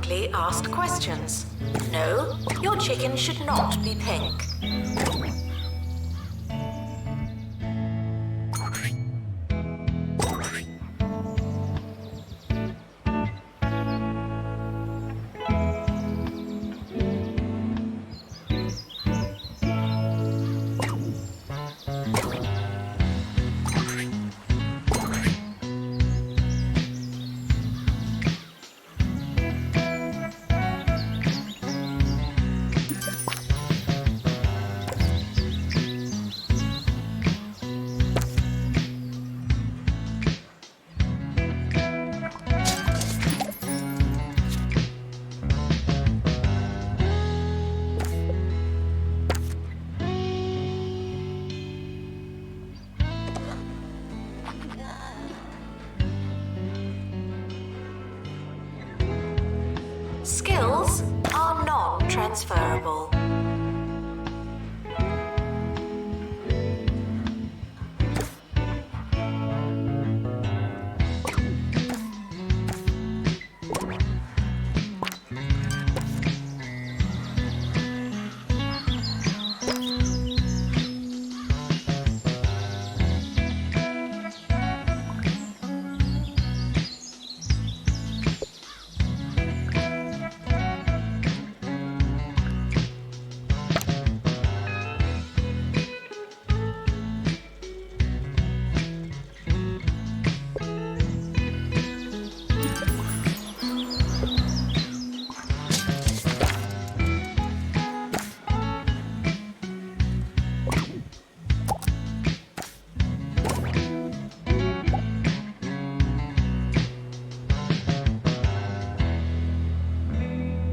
frequently asked questions. No, your chicken should not be pink. Skills are non-transferable.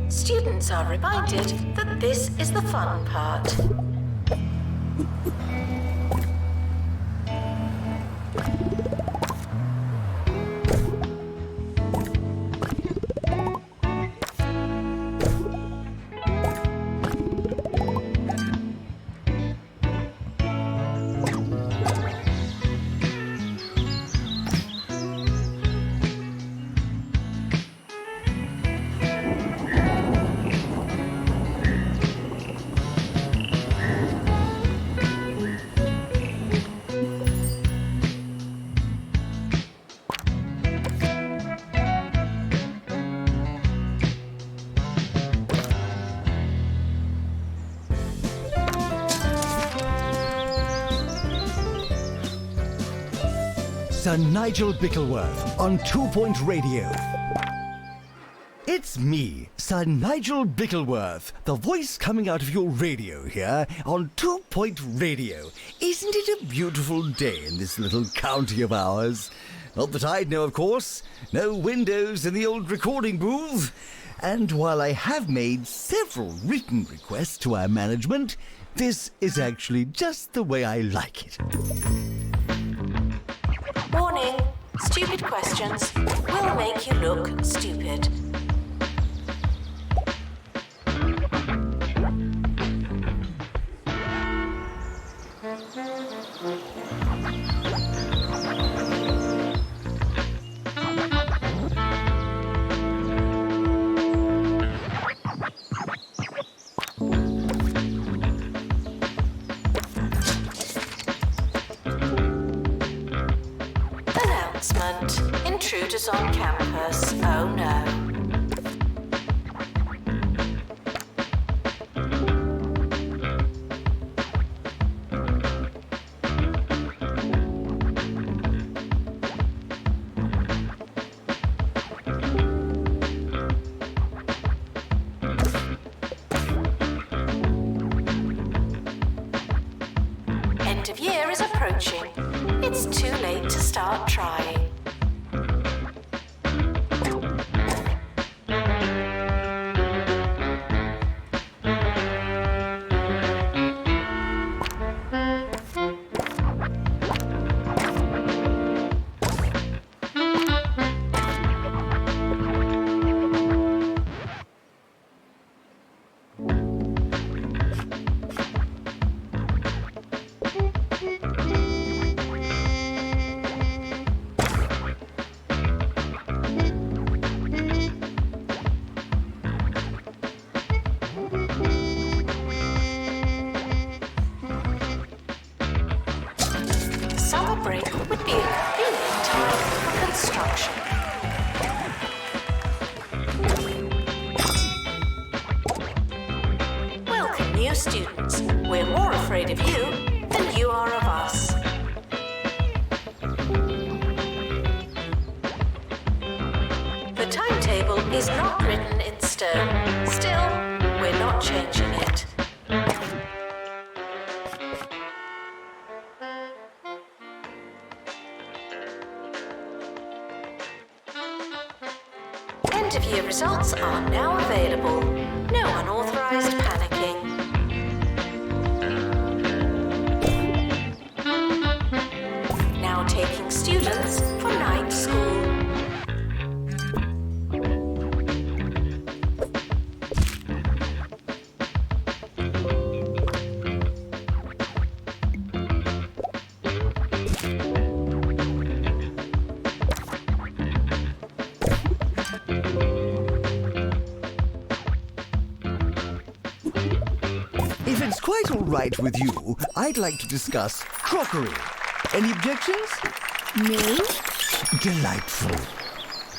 Students are reminded that this is the fun part. Sir Nigel Bickleworth on 2 Point Radio. It's me, Sir Nigel Bickleworth, the voice coming out of your radio here on 2 Point Radio. Isn't it a beautiful day in this little county of ours? Not that I'd know, of course. No windows in the old recording booth. And while I have made several written requests to our management, this is actually just the way I like it. Warning, stupid questions will make you look stupid. Intruders on campus, oh no. End of year is approaching. It's too late to start trying. Welcome, new students. We're more afraid of you than you are of us. The timetable is not written in stone. Still, we're not changing it. End-of-year results are now available. No unauthorized panicking. Now taking students for night school. If it's quite all right with you, I'd like to discuss crockery. Any objections? No? Delightful.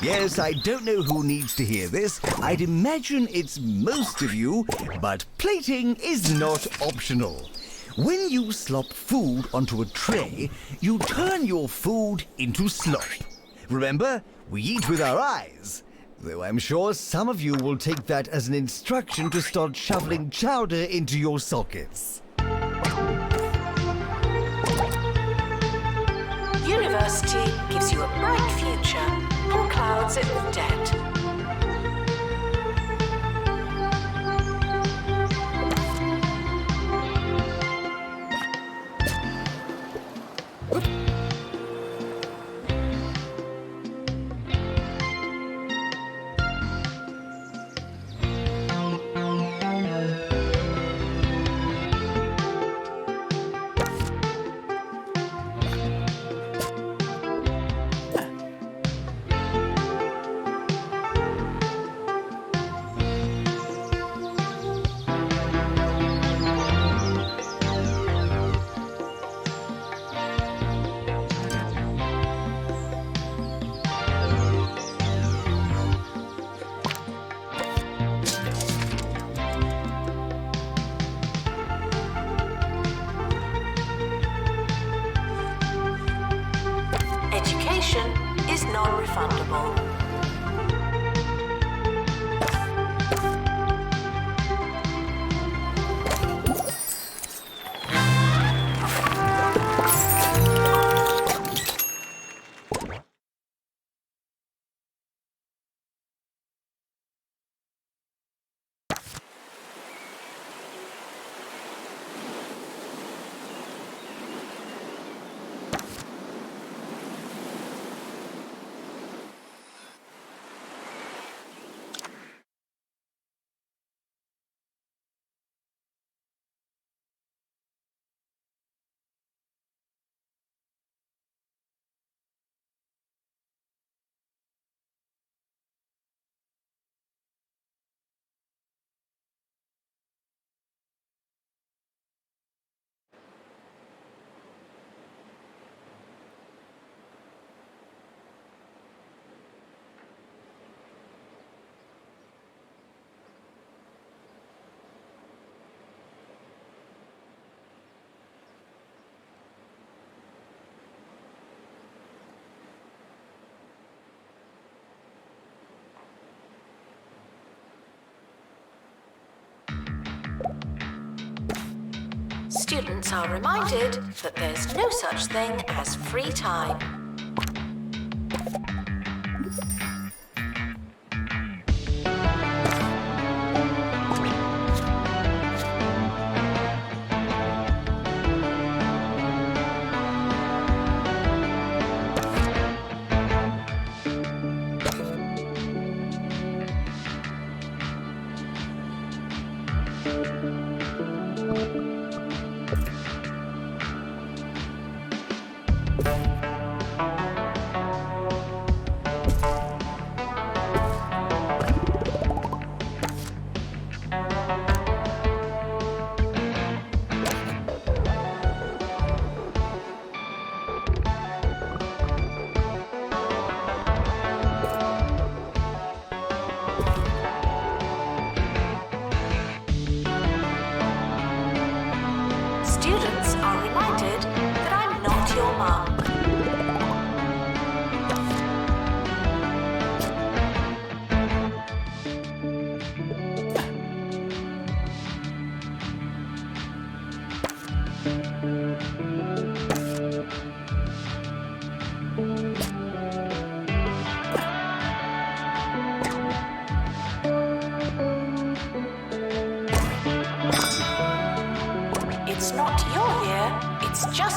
Yes, I don't know who needs to hear this. I'd imagine it's most of you, but plating is not optional. When you slop food onto a tray, you turn your food into slop. Remember, we eat with our eyes. Though I'm sure some of you will take that as an instruction to start shoveling chowder into your sockets. University gives you a bright future and clouds it with debt. Education is non-refundable. Students are reminded that there's no such thing as free time.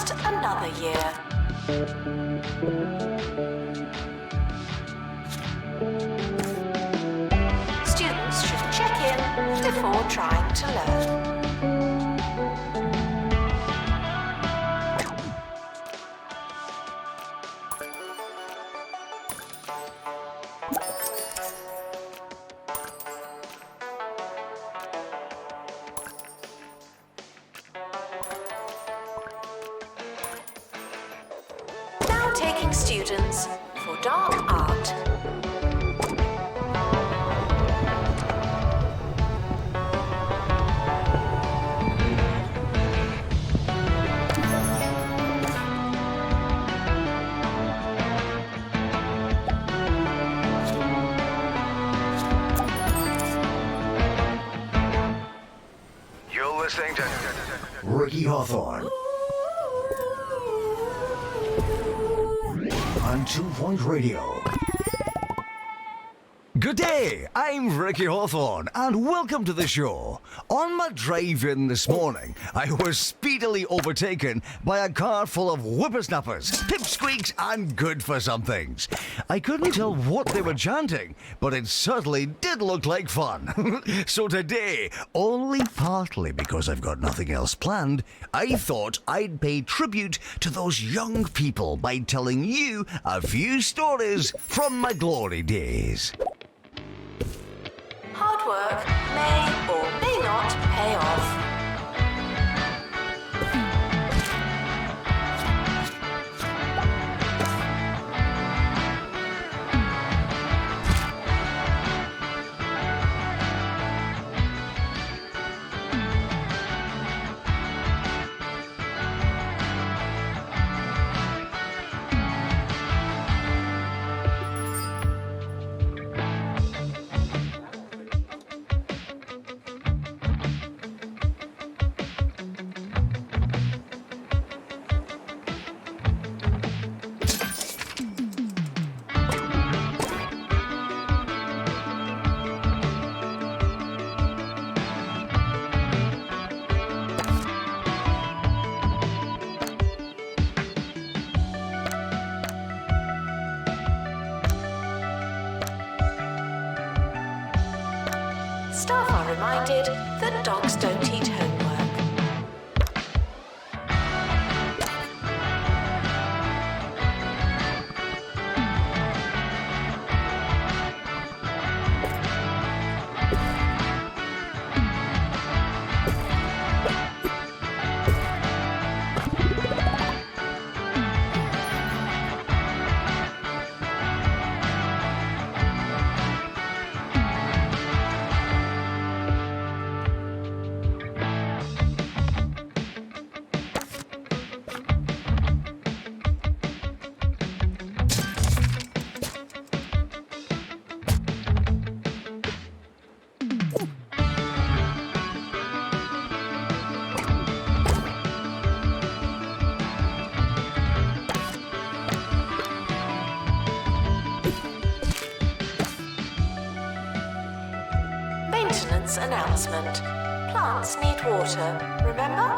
just another year. Students should check in before trying to learn. Now taking students for dark art. You're listening to Ricky Hawthorne on 2 Point Radio. Good day, I'm Ricky Hawthorne, and welcome to the show. On my drive in this morning, I was speedily overtaken by a car full of whippersnappers, pipsqueaks, and good-for-somethings. I couldn't tell what they were chanting, but it certainly did look like fun. So today, only partly because I've got nothing else planned, I thought I'd pay tribute to those young people by telling you a few stories from my glory days. Hard work may or may not pay off. Staff are reminded that dogs don't eat homework. Maintenance announcement. Plants need water, remember?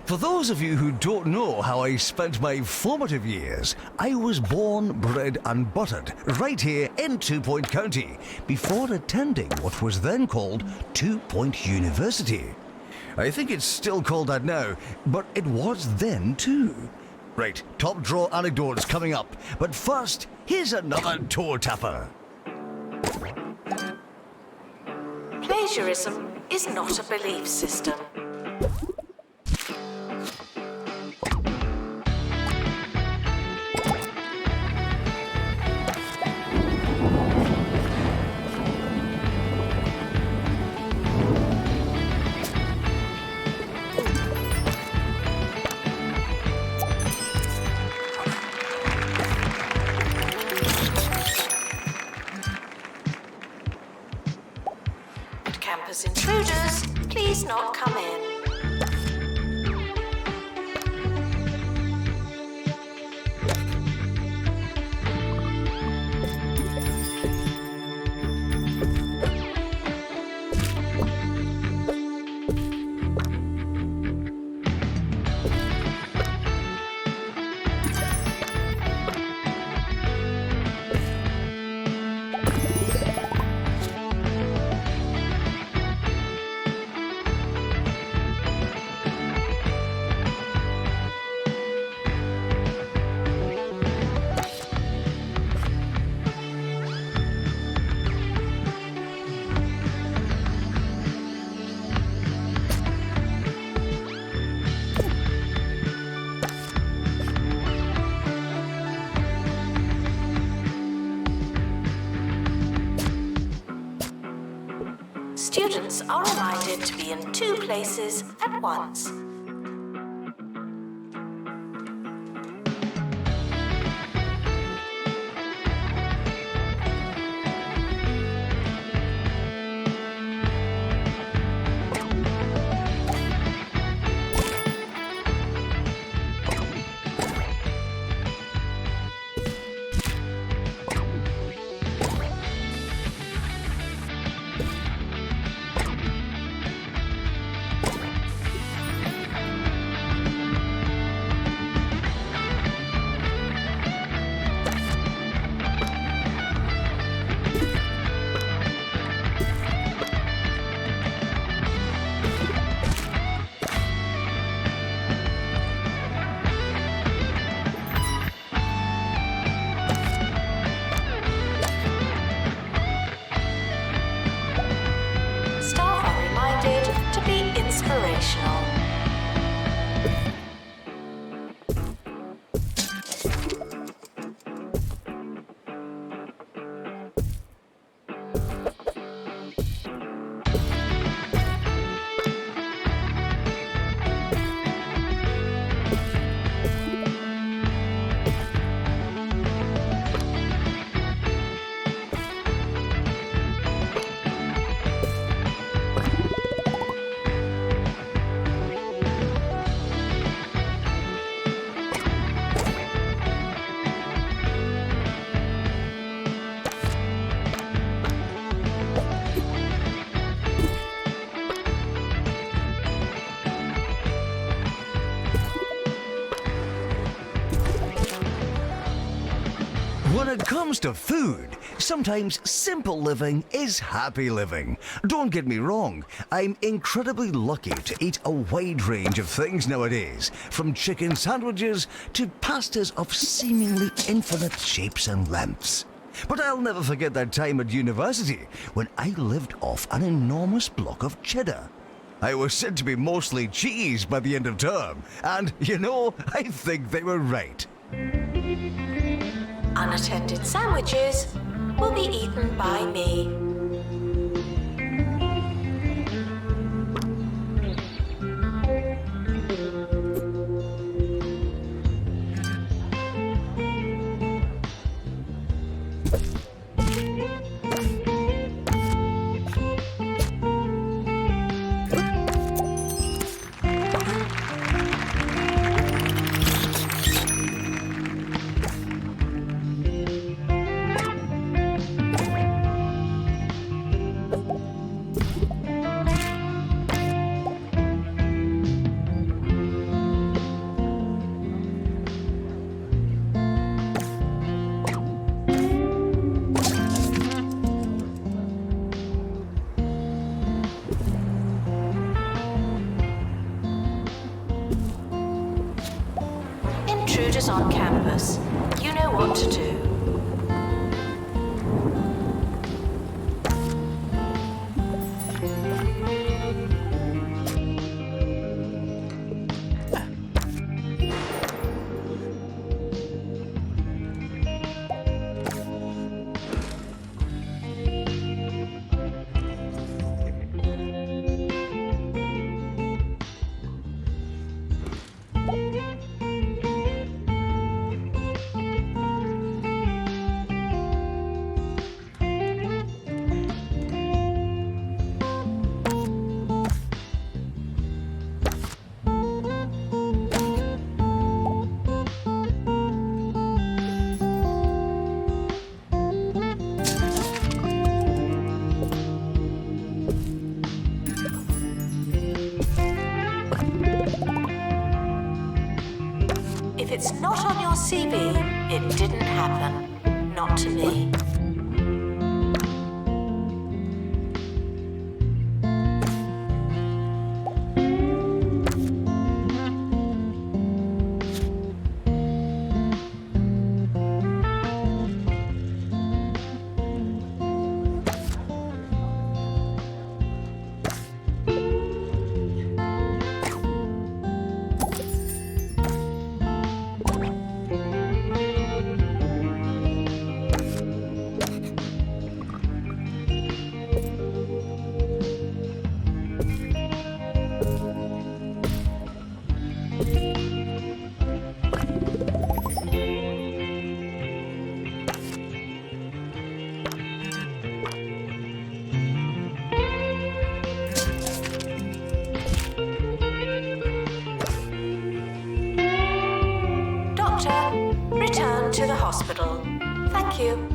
For those of you who don't know how I spent my formative years, I was born, bred and buttered right here in 2 Point County before attending what was then called 2 Point University. I think it's still called that now, but it was then too. Right, top draw anecdotes coming up, but first, here's another toe tapper. Plagiarism is not a belief system. on-campus intruders, please not come in. Students are reminded to be in 2 places at once. Inspirational. When it comes to food, sometimes simple living is happy living. Don't get me wrong, I'm incredibly lucky to eat a wide range of things nowadays, from chicken sandwiches to pastas of seemingly infinite shapes and lengths. But I'll never forget that time at university when I lived off an enormous block of cheddar. I was said to be mostly cheese by the end of term, and, you know, I think they were right. Unattended sandwiches will be eaten by me. Intruders on campus. You know what to do. It didn't happen. Not to me. Return to the hospital. Thank you.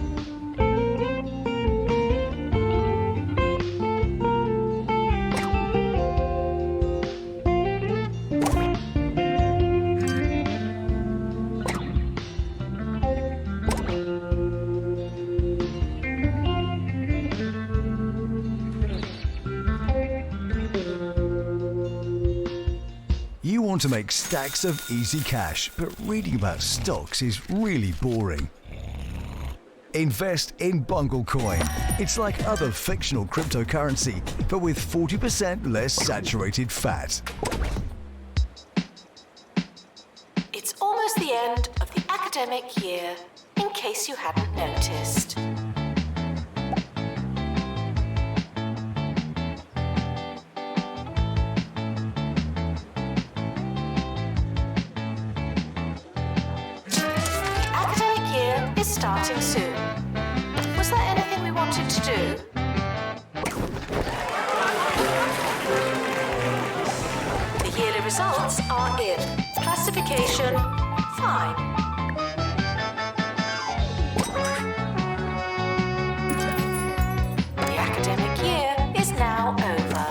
You want to make stacks of easy cash, but reading about stocks is really boring. Invest in Bungle Coin. It's like other fictional cryptocurrency, but with 40% less saturated fat. It's almost the end of the academic year, in case you hadn't noticed. Is starting soon. Was there anything we wanted to do? The yearly results are in. Classification, fine. The academic year is now over.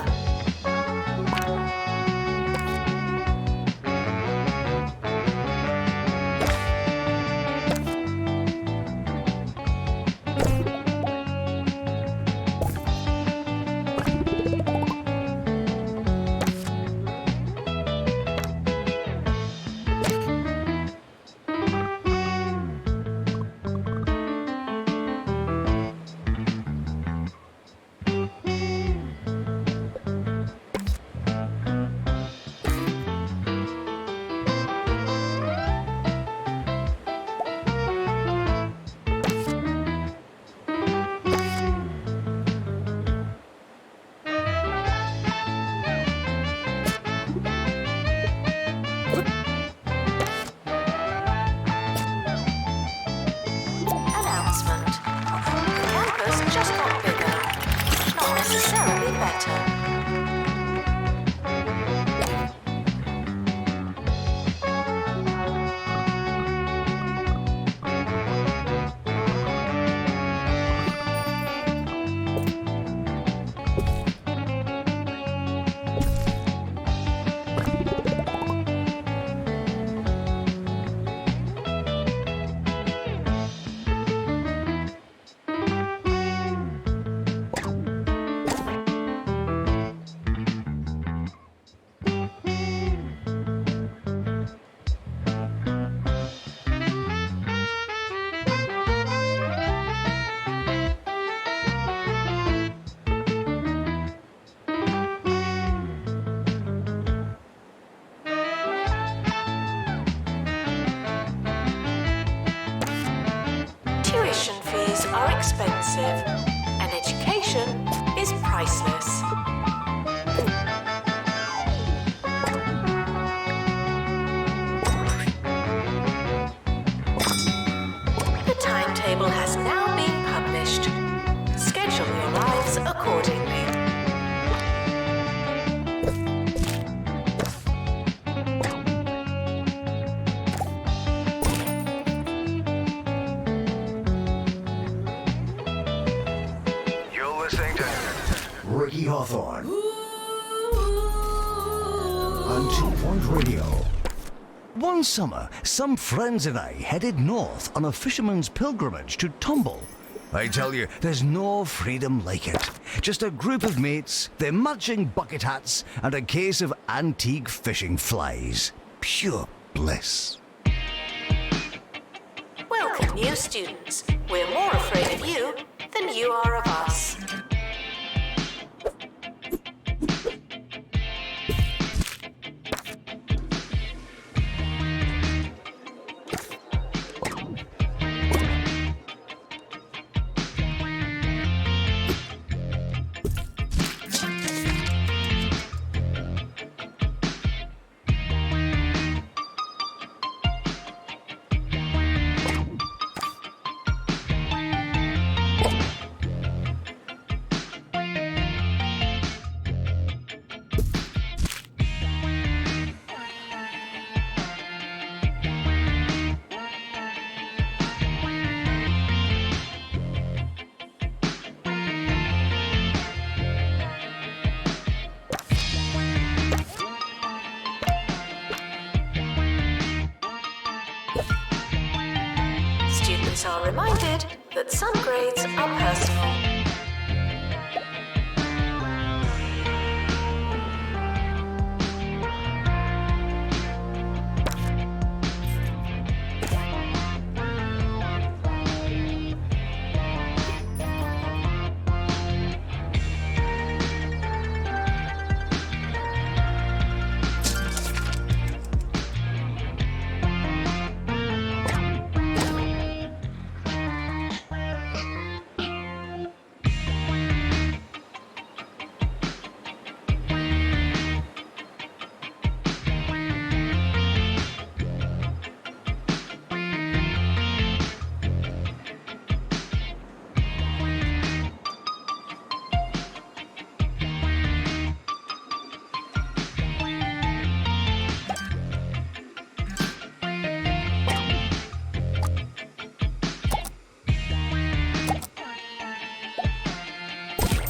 Just got bigger, not necessarily better. Tuition fees are expensive, and education is priceless. The timetable has now been published. Schedule your lives accordingly. Ricky Hawthorne on 2 Point Radio. One summer, some friends and I headed north on a fisherman's pilgrimage to Tumble. I tell you, there's no freedom like it. Just a group of mates, their matching bucket hats, and a case of antique fishing flies. Pure bliss. Welcome, new students. We're more afraid of you than you are of us. Students are reminded that some grades are personal.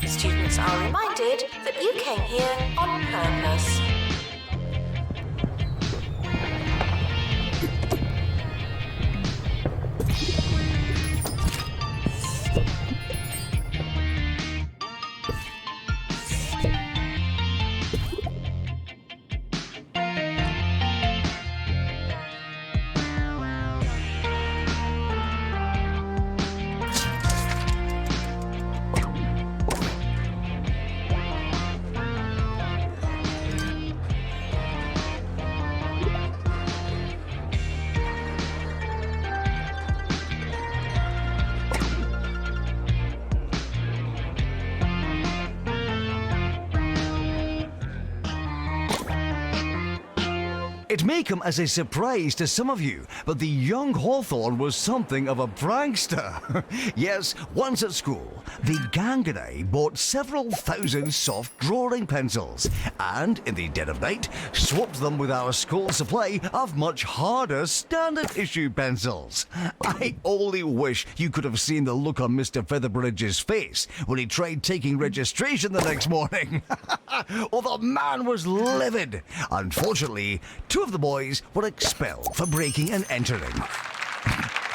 Students are reminded that you came here on purpose. It may come as a surprise to some of you, but the young Hawthorne was something of a prankster. Yes, once at school, the gang and I bought several thousand soft drawing pencils, and in the dead of night, swapped them with our school supply of much harder standard issue pencils. I only wish you could have seen the look on Mr. Featherbridge's face when he tried taking registration the next morning. Oh, the man was livid. Unfortunately, two of the boys were expelled for breaking and entering.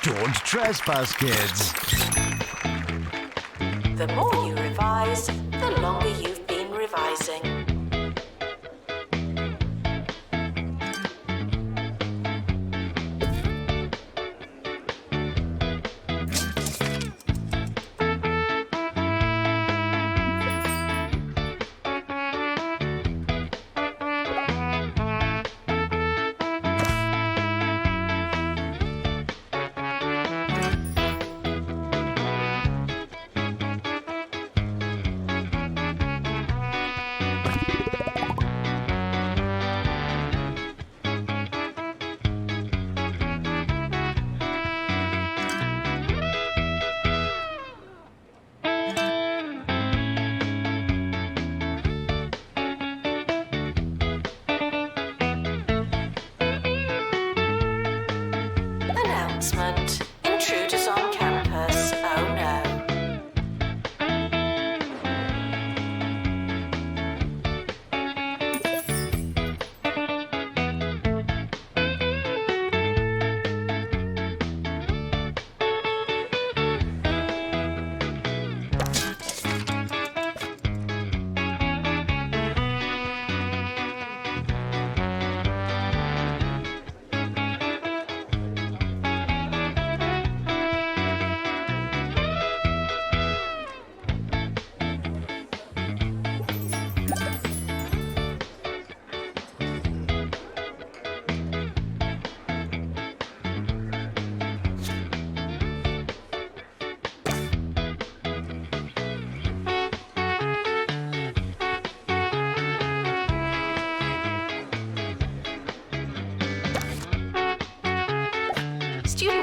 Don't trespass, kids. The more you revise, the longer you've been revising. Announcement. Intruders on campus. Oh no.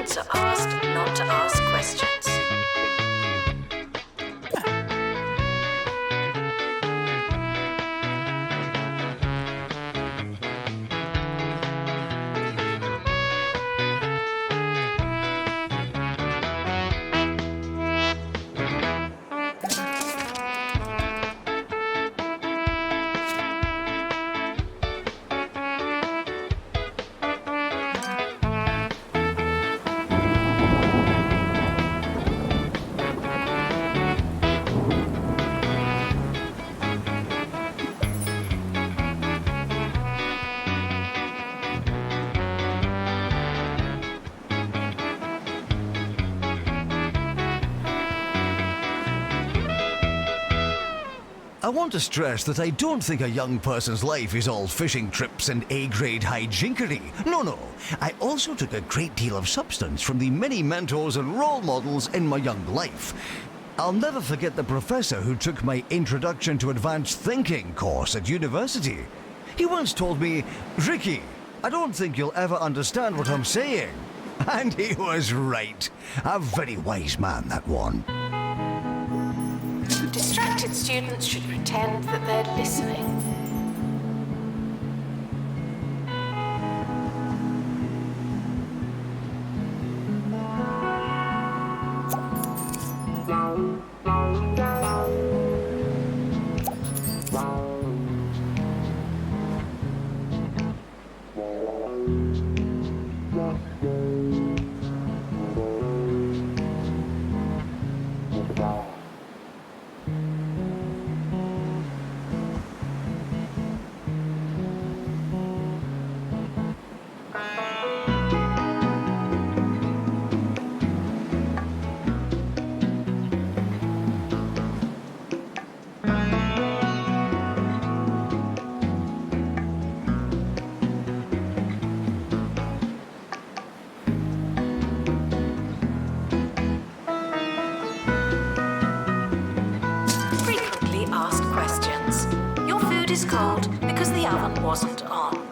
Students are asked not to ask questions. I want to stress that I don't think a young person's life is all fishing trips and A-grade hijinkery. No. I also took a great deal of substance from the many mentors and role models in my young life. I'll never forget the professor who took my Introduction to Advanced Thinking course at university. He once told me, "Ricky, I don't think you'll ever understand what I'm saying." And he was right. A very wise man, that one. Distracted students should pretend that they're listening. Frequently asked questions. Your food is cold because the oven wasn't on.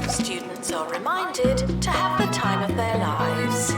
Students are reminded to have the time of their lives.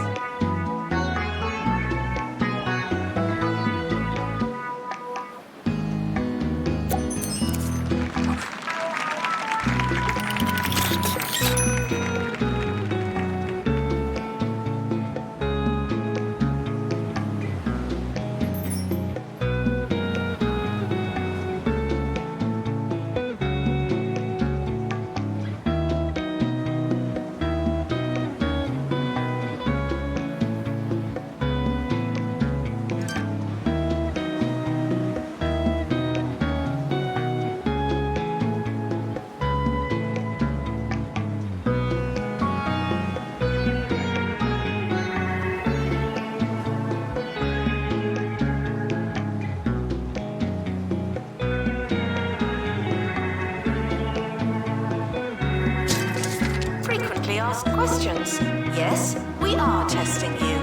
Frequently asked questions. Yes, we are testing you.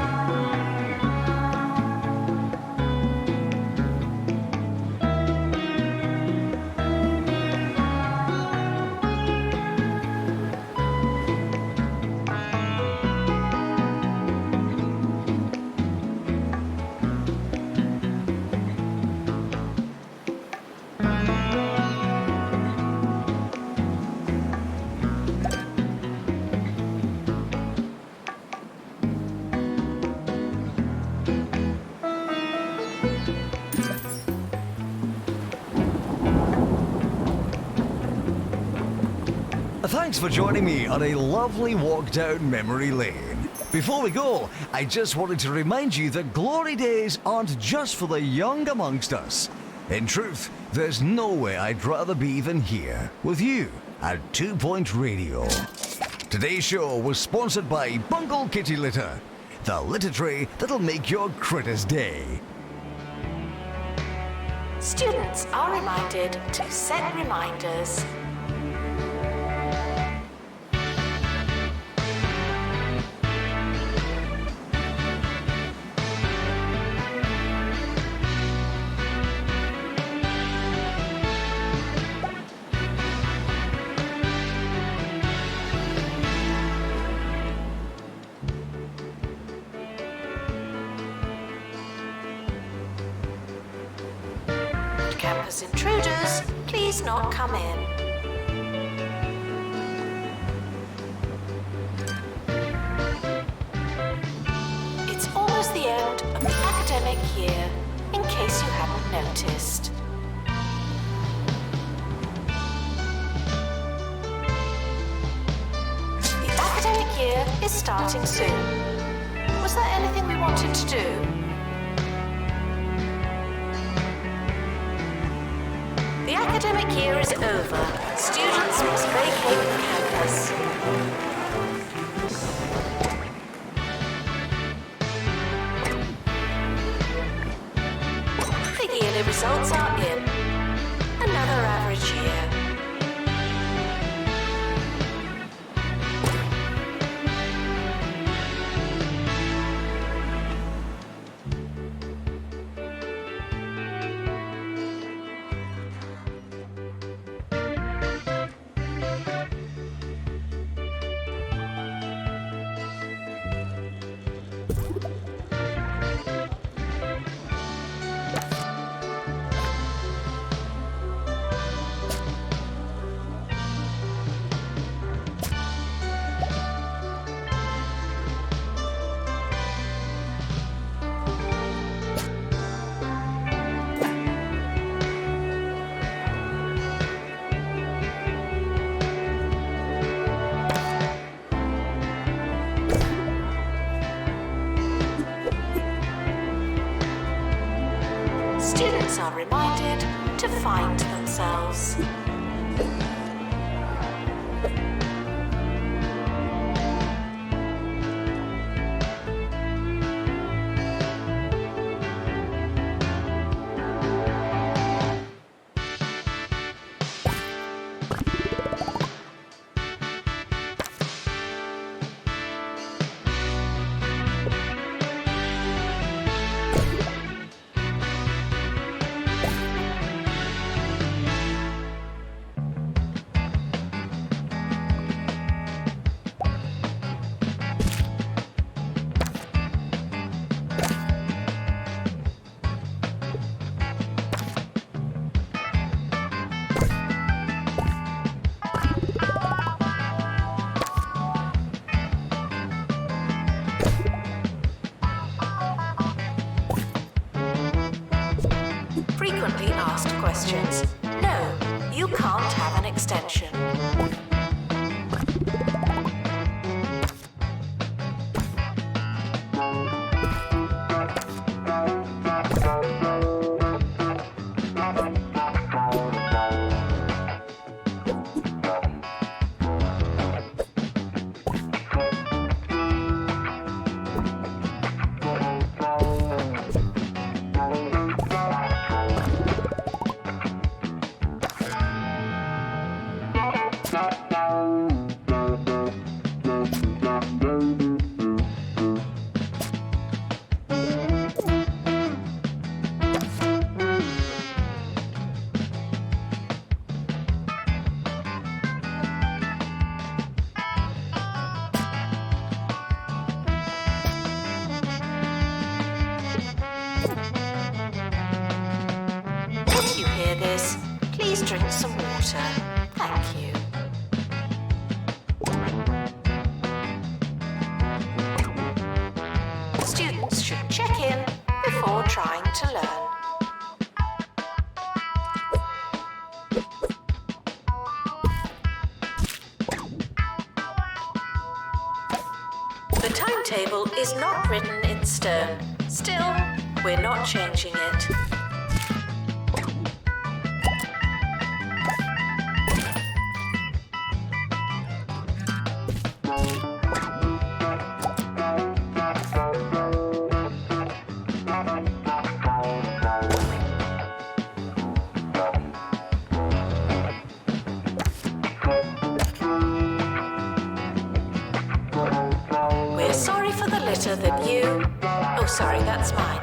thanks for joining me on a lovely walk down memory lane. Before we go, I just wanted to remind you that Glory Days aren't just for the young amongst us. In truth, there's nowhere I'd rather be than here, with you, at 2 Point Radio. Today's show was sponsored by Bungle Kitty Litter, the litter tray that'll make your critter's day. Students are reminded to set reminders. Campus intruders, please not come in. It's almost the end of the academic year, in case you hadn't noticed. The academic year is starting soon. Was there anything we wanted to do? The academic year is over. Students must vacate the campus. The yearly results are in. Another average year. Students are reminded to find themselves. The timetable is not written in stone. Still, we're not changing it. We're sorry for the litter that you... Oh, sorry, that's mine.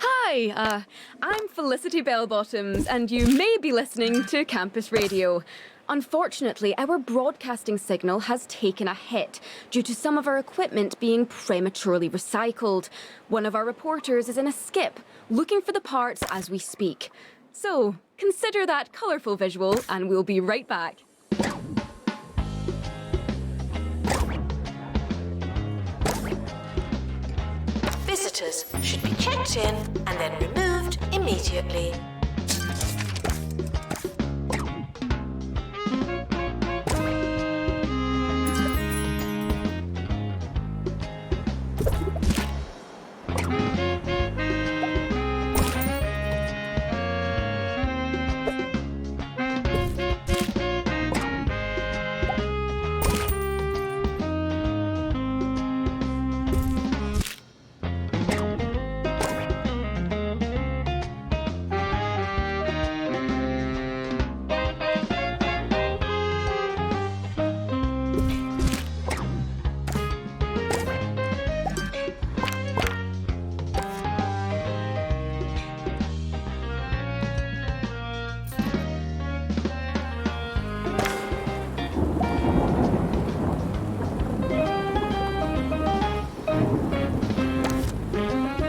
Hi, I'm Felicity Bellbottoms, and you may be listening to Campus Radio. Unfortunately, our broadcasting signal has taken a hit due to some of our equipment being prematurely recycled. One of our reporters is in a skip, looking for the parts as we speak. So, consider that colourful visual, and we'll be right back. Visitors should be checked in and then removed immediately.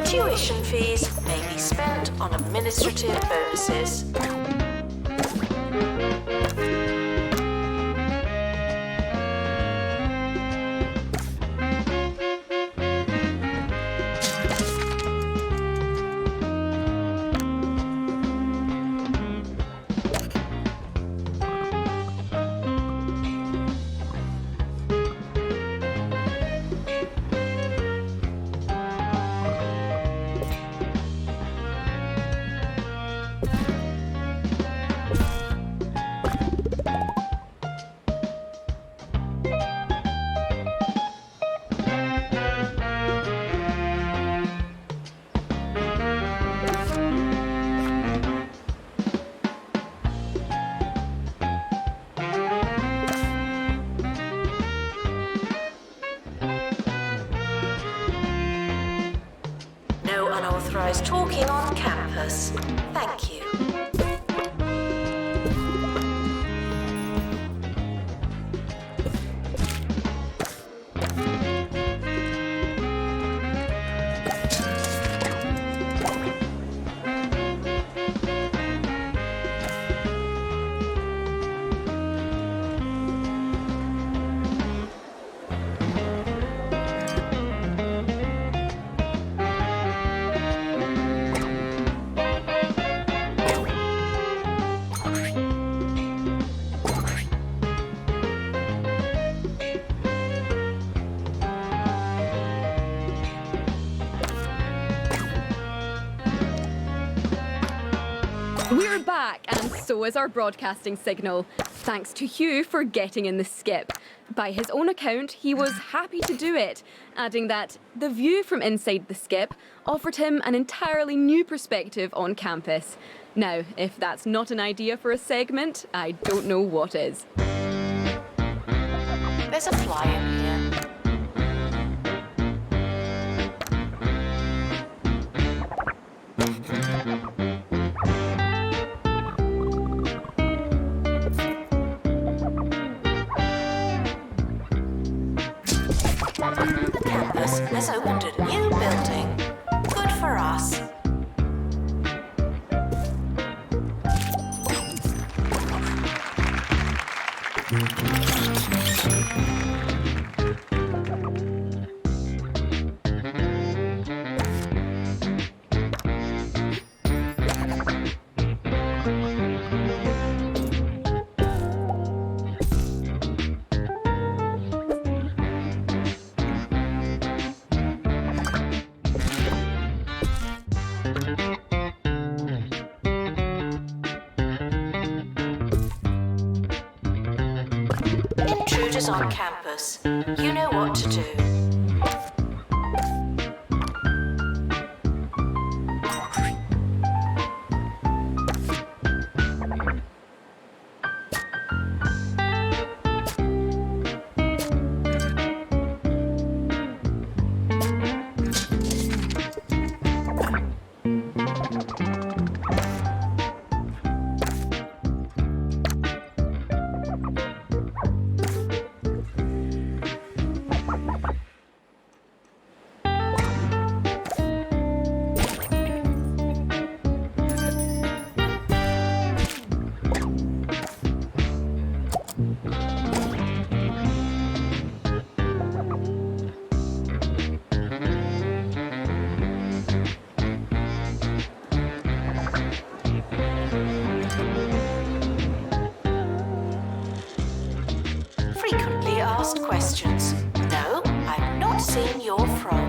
Tuition fees may be spent on administrative bonuses. No unauthorized talking on campus. Thank you. We're back, and so is our broadcasting signal. thanks to Hugh for getting in the skip. By his own account, he was happy to do it, adding that the view from inside the skip offered him an entirely new perspective on campus. Now, if that's not an idea for a segment, I don't know what is. There's a fly in here. The campus has opened a new building. Good for us. Intruders on campus. You know what to do. Frequently asked questions. No, I've not seen your frog.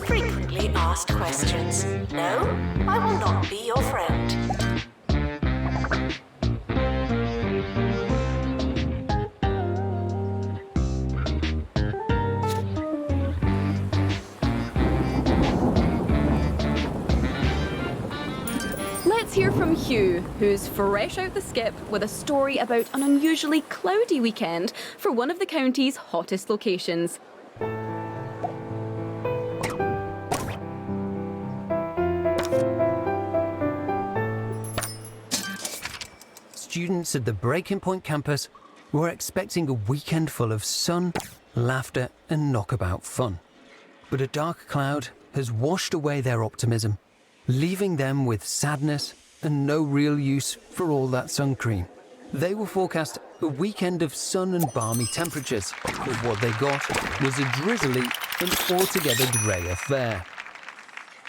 Frequently asked questions. No, I will not be your friend. Let's hear from Hugh, who's fresh out the skip with a story about an unusually cloudy weekend for one of the county's hottest locations. Students at the Breaking Point campus were expecting a weekend full of sun, laughter, and knockabout fun. But a dark cloud has washed away their optimism, leaving them with sadness and no real use for all that sun cream. They were forecast a weekend of sun and balmy temperatures, but what they got was a drizzly and altogether grey affair.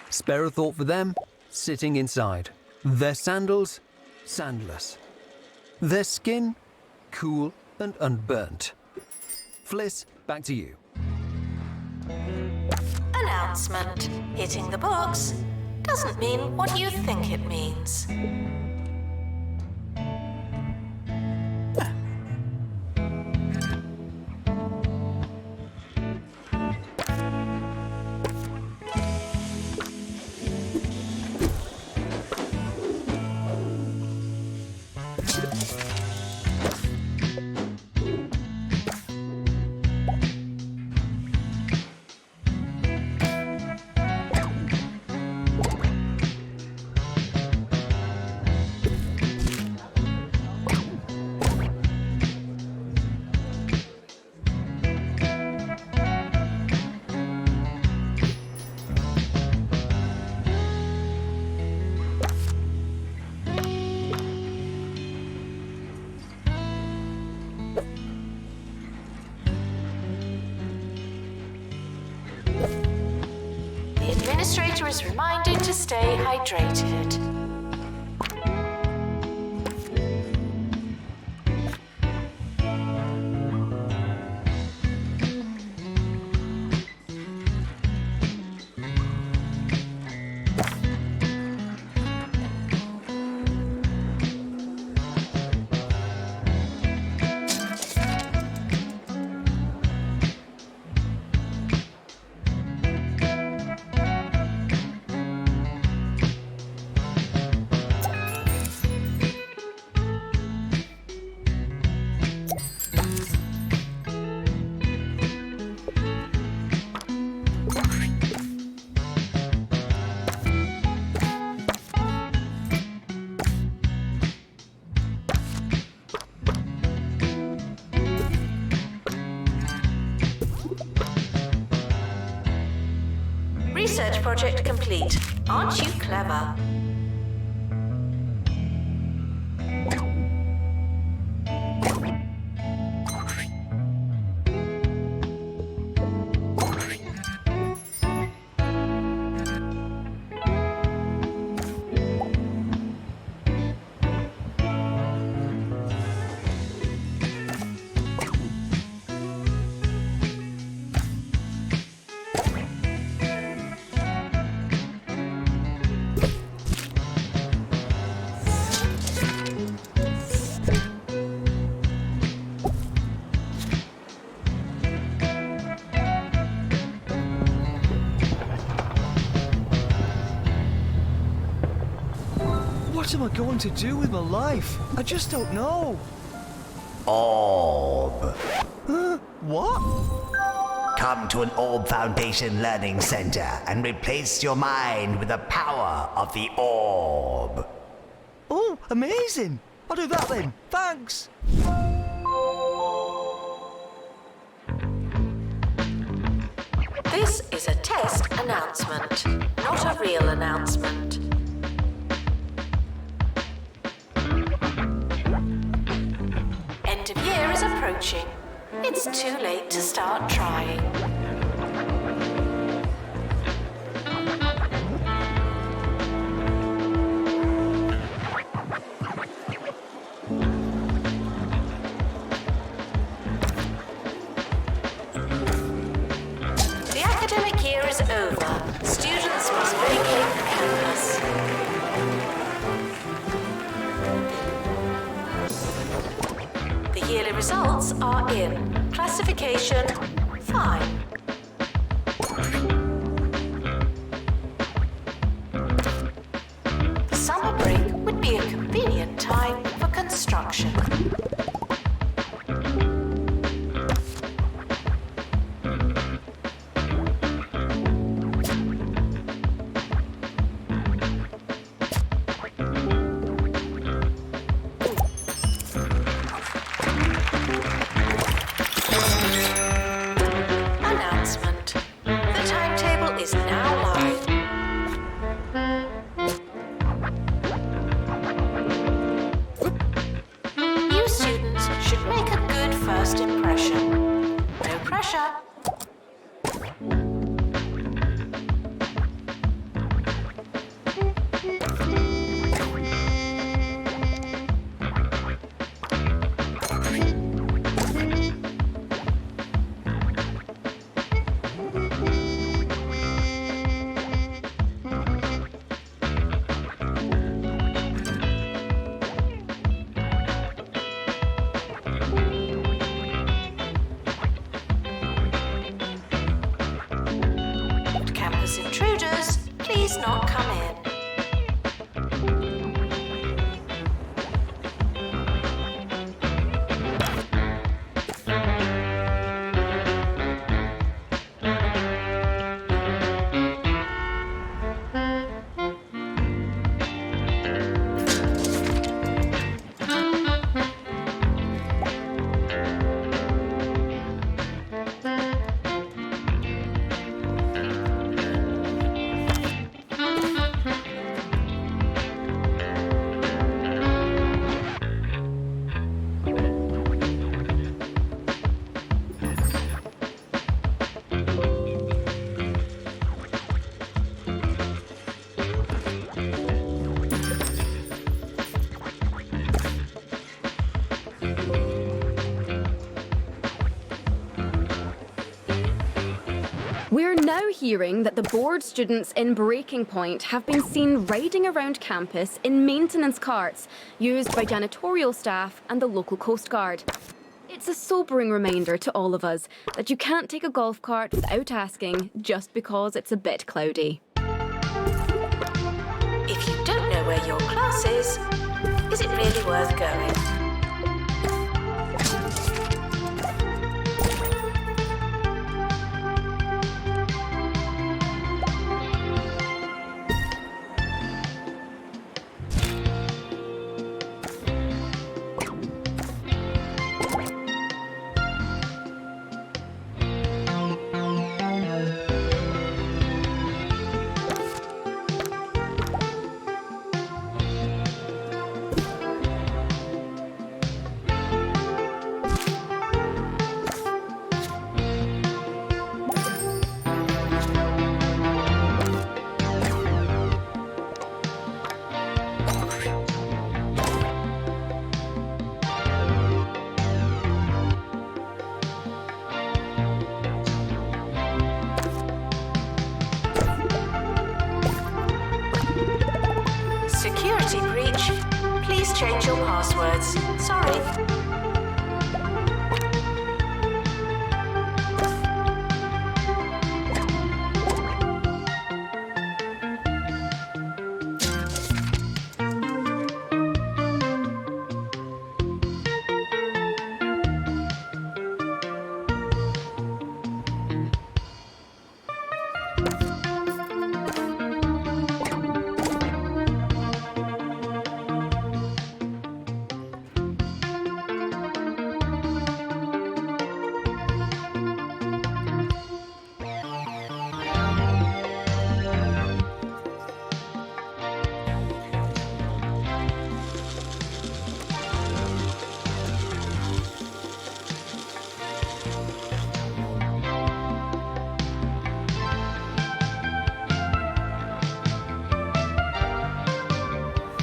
Spare a thought for them, sitting inside. Their sandals, sandless. Their skin, cool and unburnt. Fliss, back to you. Announcement. Hitting the books doesn't mean what you think it means. administrator is reminded to stay hydrated. Research project complete. Aren't you clever? What am I going to do with my life? I just don't know. Orb. Huh? What? Come to an Orb Foundation Learning Center and replace your mind with the power of the Orb. Oh, amazing. I'll do that then. Thanks. This is a test announcement, not a real announcement. End of year is approaching. It's too late to start trying. The academic year is over. Students must vacate the campus. The yearly results are in. Classification, fine. The summer break would be a convenient time for construction. Announcement. The timetable is now live. New students hearing that the bored students in Breaking Point have been seen riding around campus in maintenance carts used by janitorial staff and the local Coast Guard. It's a sobering reminder to all of us that you can't take a golf cart without asking just because it's a bit cloudy. If you don't know where your class is it really worth going? Security breach. Please change your passwords. Sorry.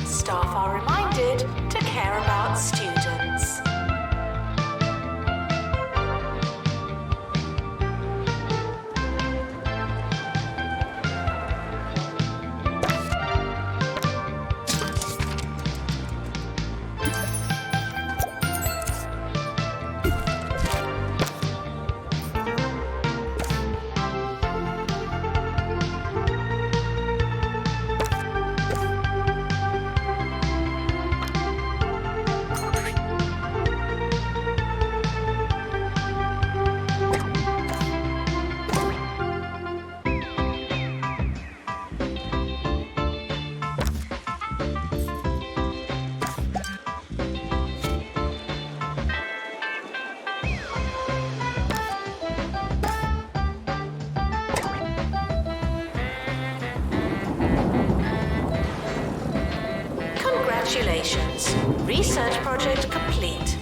Staff are reminded to care about students. Congratulations. Research project complete.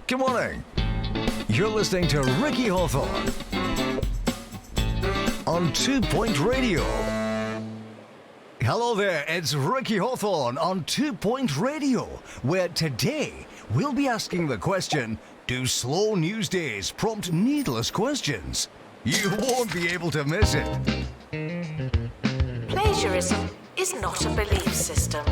Good morning. You're listening to Ricky Hawthorne on 2 Point Radio. Hello there, it's Ricky Hawthorne on 2 Point Radio, where today we'll be asking the question, do slow news days prompt needless questions? You won't be able to miss it. Plagiarism is not a belief system.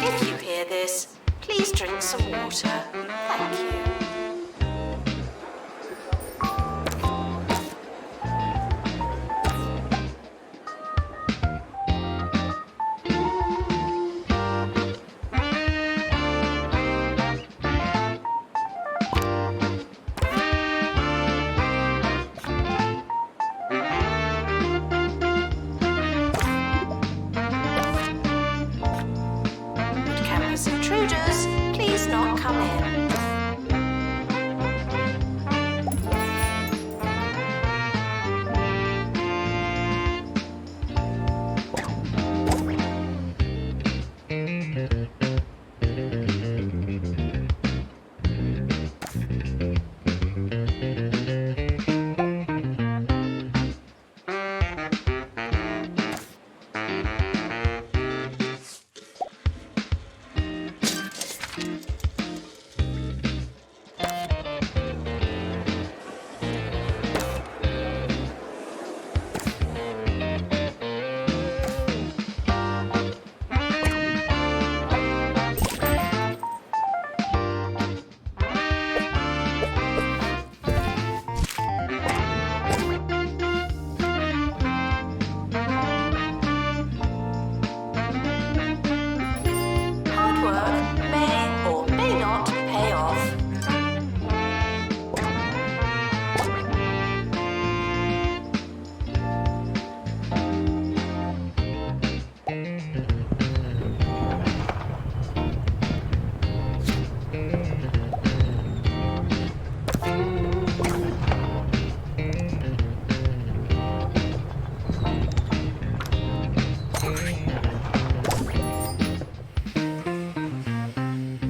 If you hear this, please drink some water. Thank you. Campus intruders, please not come in. Hard work may or may not pay off.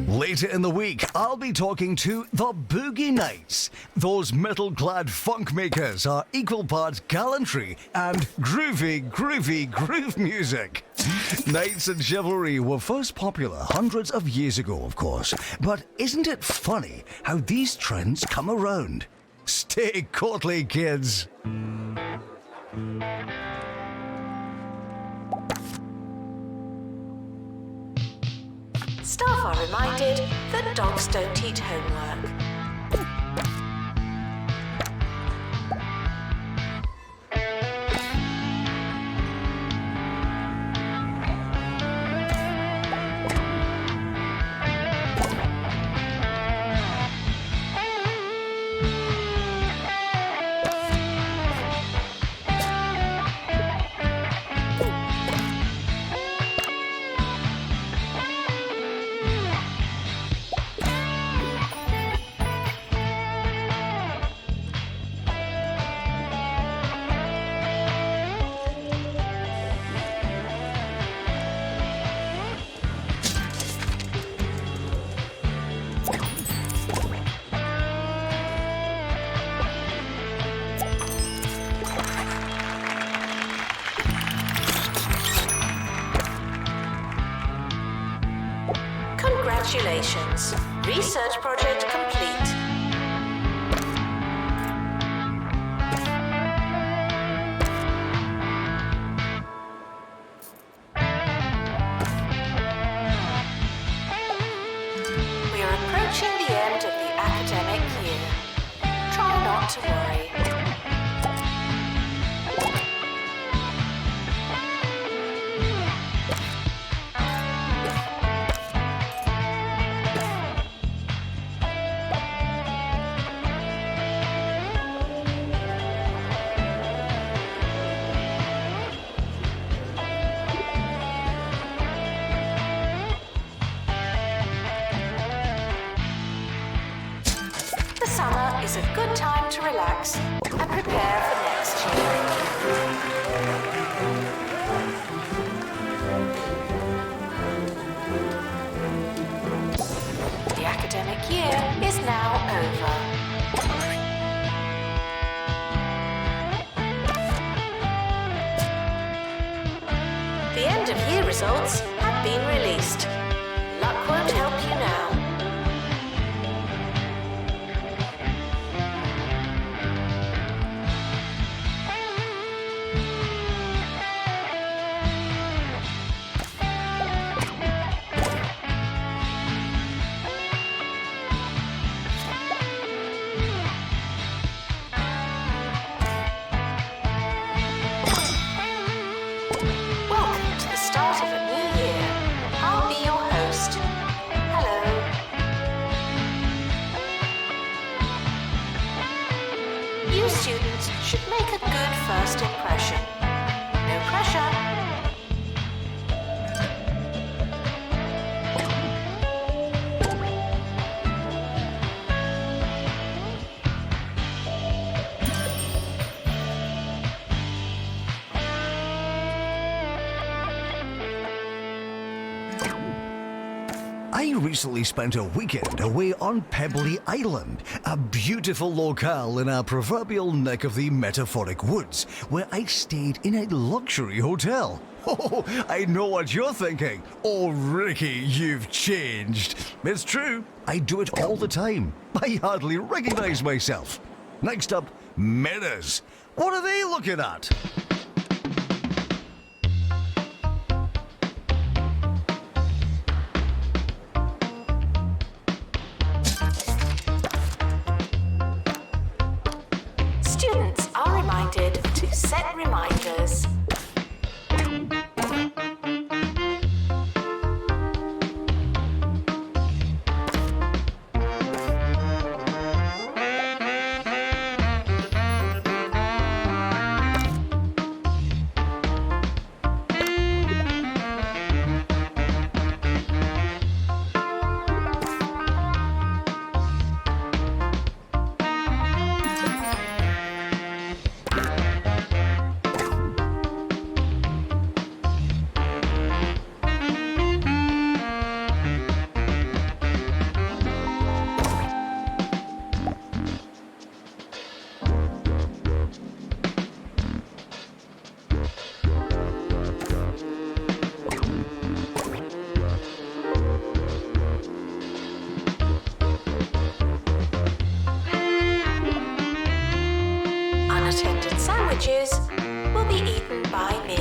Later in the week, I'll be talking to the Boogie Nights. Those metal-clad funk makers are equal parts gallantry and groovy groove music. Knights and chivalry were first popular hundreds of years ago, of course. But isn't it funny how these trends come around? Stay courtly, kids. Staff are reminded that dogs don't eat homework. Congratulations. Research project complete. We are approaching the end of the academic year. Try not to worry. The summer is a good time to relax and prepare for next year. The academic year is now over. The end of year results have been released. Luck won't help you now. Welcome to the start of a new year. I'll be your host. Hello. You students should make a good first impression. No pressure. I recently spent a weekend away on Pebbly Island, a beautiful locale in our proverbial neck of the metaphoric woods, where I stayed in a luxury hotel. Oh, I know what you're thinking. Oh, Ricky, you've changed. It's true, I do it all the time. I hardly recognize myself. Next up, mirrors. What are they looking at? Students are reminded to set reminders. Unattended sandwiches will be eaten by me.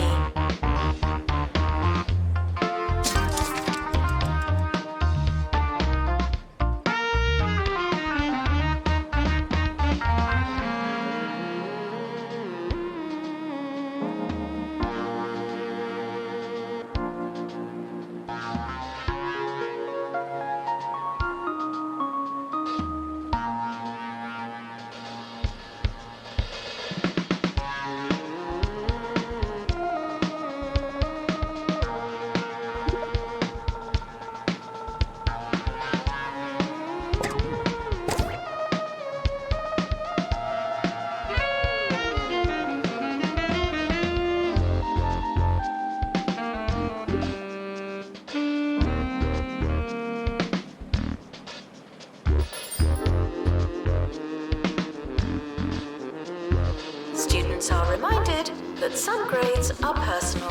Students are reminded that some grades are personal.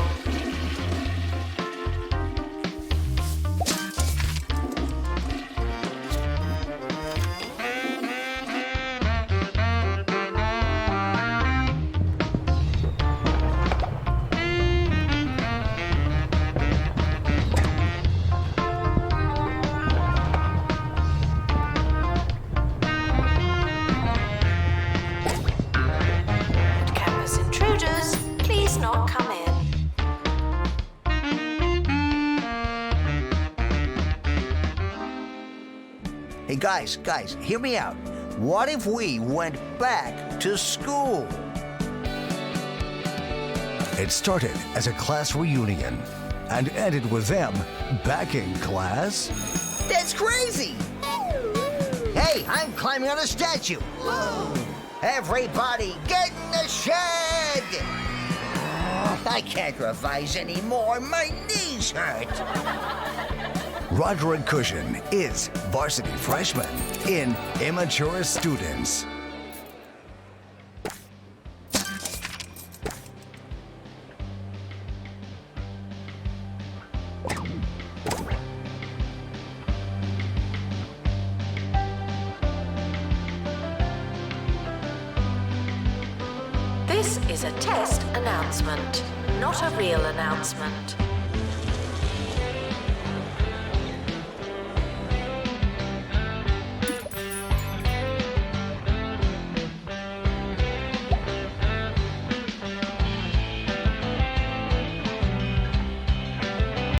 Hey, guys, hear me out. What if we went back to school? It started as a class reunion and ended with them back in class. That's crazy! Hey, I'm climbing on a statue. Everybody get in the shed! I can't revise anymore. My knees hurt. Roderick Cushion is varsity freshman in Immature Students. This is a test announcement, not a real announcement.